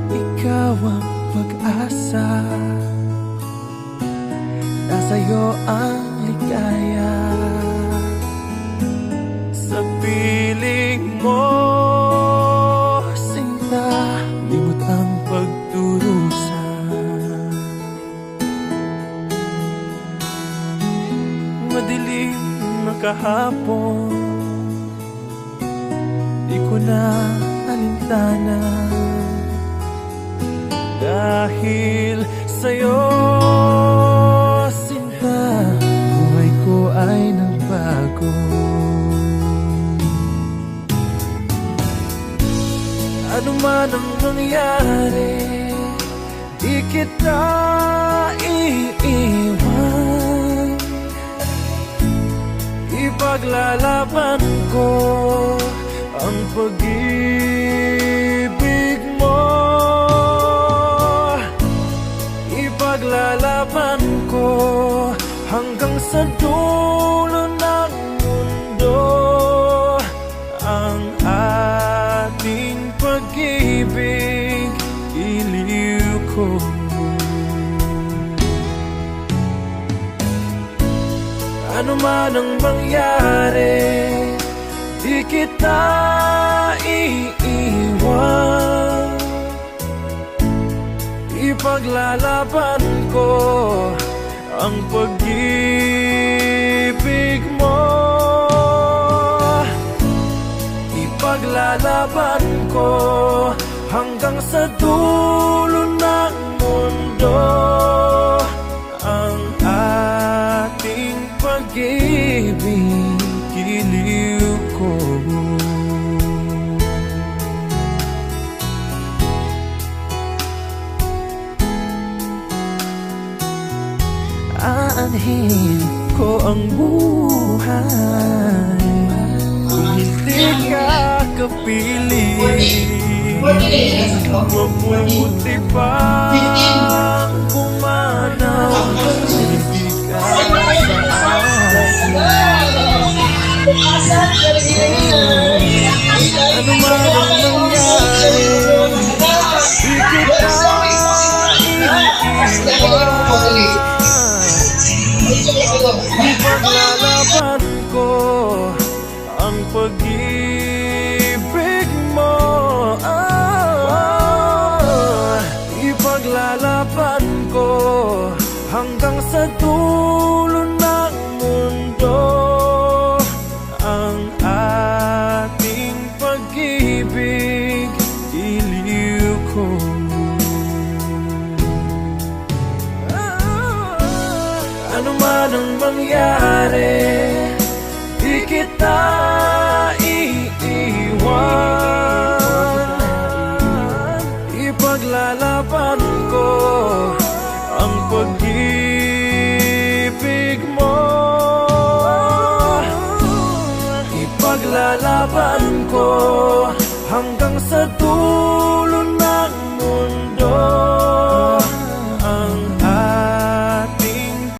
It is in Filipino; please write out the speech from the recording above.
ikaw ang pag-asa, nasa'yo ang ligaya. Sa piling mo, sinta, limot ang pagdurusa. Madilim na kahapon, di ko na alintana. Dahil sa'yo, sinta, buhay ko ay nagbago. Ano man ang mangyari, di kita iiwan. Ipaglalaban ko ang pag-ibig mo. Ipaglalaban ko hanggang sa dulo ng mundo ang ating pag-ibig, iliw ko. Ano man ang mangyari, di kita iiwan. Ipaglalaban ko ang pag-ibig mo. Ipaglalaban ko hanggang sa dulo ng mundo ang ating pag-ibig, iliw ko. Aanhin ko ang buhay kung hindi ka kapiling. Mabuti pang pumanaw hindi ka sa akin. Ano man ang nangyari, di kita iiwan. Ipaglalaban ko ang pag-ibig mo. Ipaglalaban ko hanggang sa dulo ng mundo ang ating pag-ibig, iliw ko. Ano man ang mangyari, di kita iiwan. Ipaglalaban ko ang pag-ibig mo. Ipaglalaban ko hanggang sa dulo